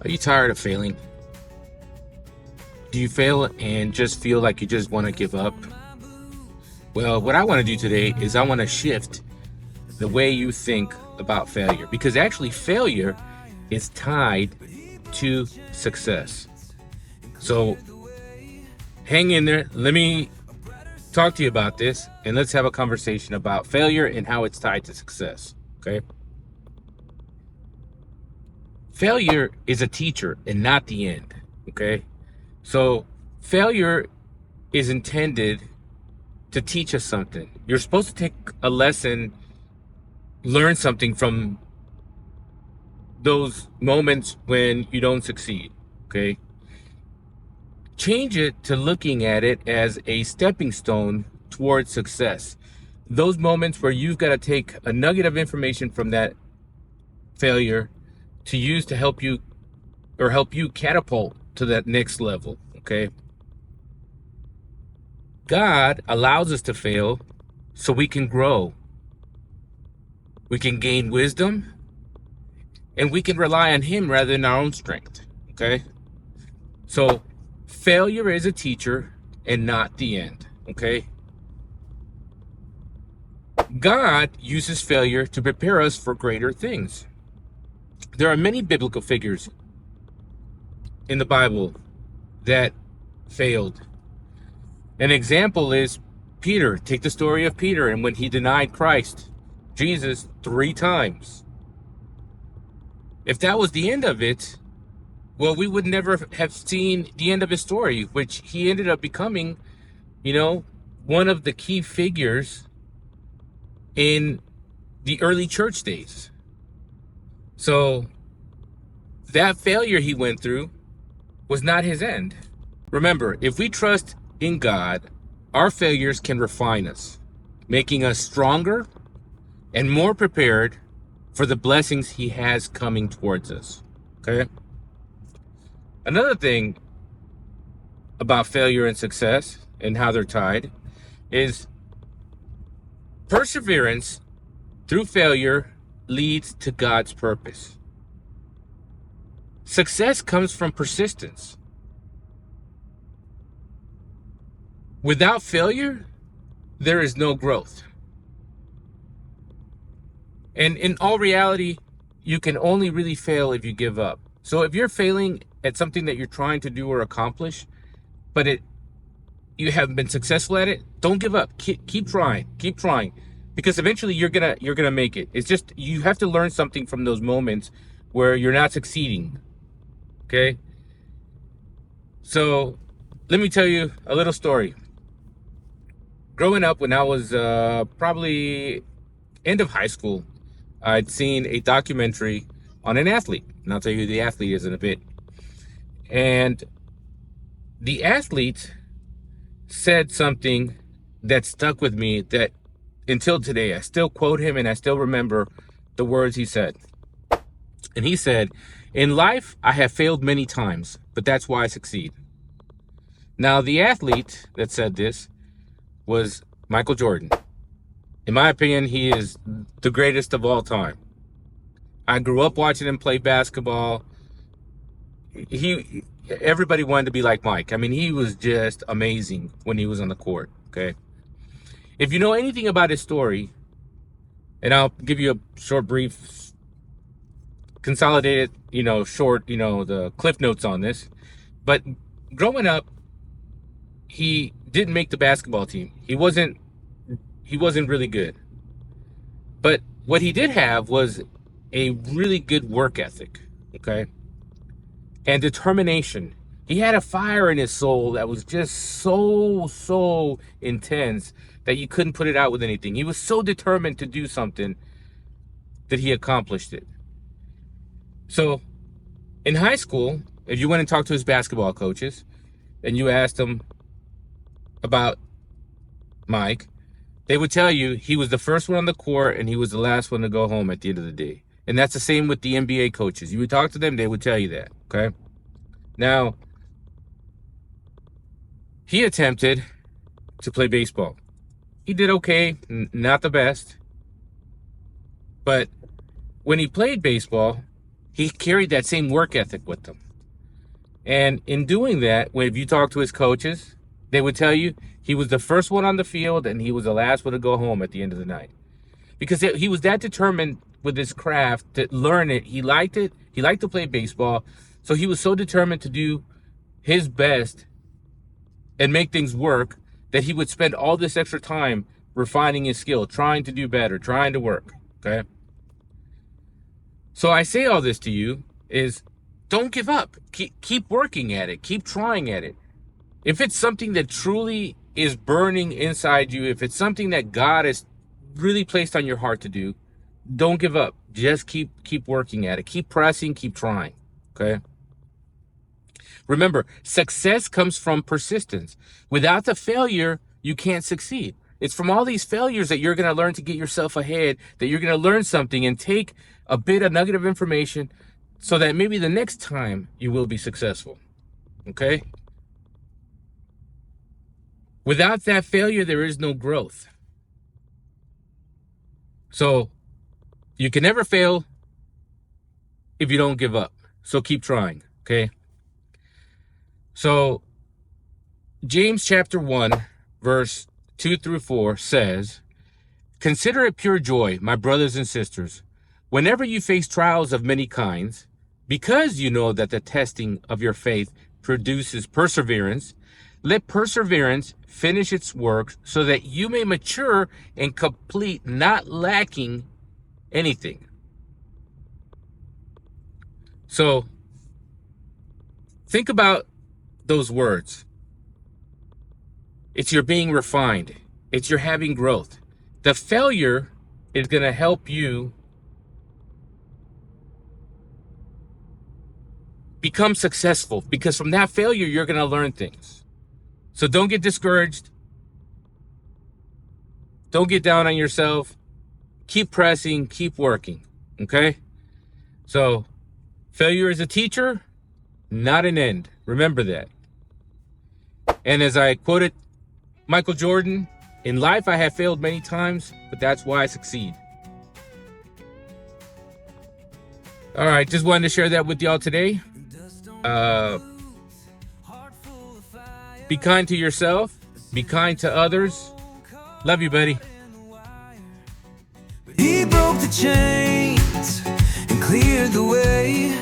Are you tired of failing? Do you fail and just feel like you just want to give up? Well, what I want to do today is I want to shift the way you think about failure, because actually failure is tied to success. So hang in there. Let me talk to you about this, and let's have a conversation about failure and how it's tied to success. Okay? Failure is a teacher and not the end. Okay? So failure is intended to teach us something. You're supposed to take a lesson, learn something from those moments when you don't succeed. Okay? Change it to looking at it as a stepping stone towards success. Those moments where you've got to take a nugget of information from that failure to use to help you catapult to that next level. Okay? God allows us to fail so we can grow. We can gain wisdom, and we can rely on Him rather than our own strength. Okay? So failure is a teacher and not the end. Okay? God uses failure to prepare us for greater things. There are many biblical figures in the Bible that failed. An example is Peter. Take the story of Peter and when he denied Christ, Jesus, 3 times. If that was the end of it, well, we would never have seen the end of his story, which he ended up becoming, one of the key figures in the early church days. So that failure he went through was not his end. Remember, if we trust in God, our failures can refine us, making us stronger and more prepared for the blessings He has coming towards us. Okay? Another thing about failure and success and how they're tied is perseverance through failure leads to God's purpose. Success comes from persistence. Without failure, there is no growth. And in all reality, you can only really fail if you give up. So if you're failing at something that you're trying to do or accomplish, but you haven't been successful at it, don't give up. Keep trying, because eventually you're gonna make it. It's just you have to learn something from those moments where you're not succeeding. Okay. So let me tell you a little story. Growing up, when I was probably end of high school, I'd seen a documentary on an athlete, and I'll tell you who the athlete is in a bit. And the athlete said something that stuck with me, that until today I still quote him and I still remember the words he said. And he said, "In life, I have failed many times, but that's why I succeed." Now, the athlete that said this was Michael Jordan. In my opinion, he is the greatest of all time. I grew up watching him play basketball. Everybody wanted to be like Mike. I mean, he was just amazing when he was on the court. Okay. If you know anything about his story, and I'll give you a short, brief, consolidated, the cliff notes on this. But growing up, he didn't make the basketball team. He wasn't really good. But what he did have was a really good work ethic, okay? And determination. He had a fire in his soul that was just so intense that you couldn't put it out with anything. He was so determined to do something that he accomplished it. So in high school, if you went and talked to his basketball coaches and you asked them about Mike, they would tell you he was the first one on the court and he was the last one to go home at the end of the day. And that's the same with the NBA coaches. You would talk to them, they would tell you that, okay? Now, he attempted to play baseball. He did okay, not the best. But when he played baseball, He carried that same work ethic with him. And in doing that, if you talk to his coaches, they would tell you he was the first one on the field and he was the last one to go home at the end of the night. Because he was that determined with his craft to learn it. He liked it. He liked to play baseball. So he was so determined to do his best and make things work that he would spend all this extra time refining his skill, trying to do better, trying to work. Okay. So I say all this to you is don't give up. Keep working at it. Keep trying at it. If it's something that truly is burning inside you, if it's something that God has really placed on your heart to do, don't give up. Just keep working at it. Keep pressing, keep trying. Okay? Remember, success comes from persistence. Without the failure, you can't succeed. It's from all these failures that you're going to learn to get yourself ahead, that you're going to learn something and take a bit of nugget of information so that maybe the next time you will be successful. Okay? Without that failure, there is no growth. So you can never fail if you don't give up. So keep trying. Okay? So James chapter 1, verse 2 through 4 says, "Consider it pure joy, my brothers and sisters, whenever you face trials of many kinds, because you know that the testing of your faith produces perseverance. Let perseverance finish its work so that you may mature and complete, not lacking anything." So think about those words. It's your being refined. It's your having growth. The failure is going to help you become successful, because from that failure, you're going to learn things. So don't get discouraged. Don't get down on yourself. Keep pressing, keep working. Okay? So failure is a teacher, not an end. Remember that. And as I quoted Michael Jordan, in life I have failed many times, but that's why I succeed. All right, just wanted to share that with y'all today. Be kind to yourself. Be kind to others. Love you, buddy. He broke the chains and cleared the way.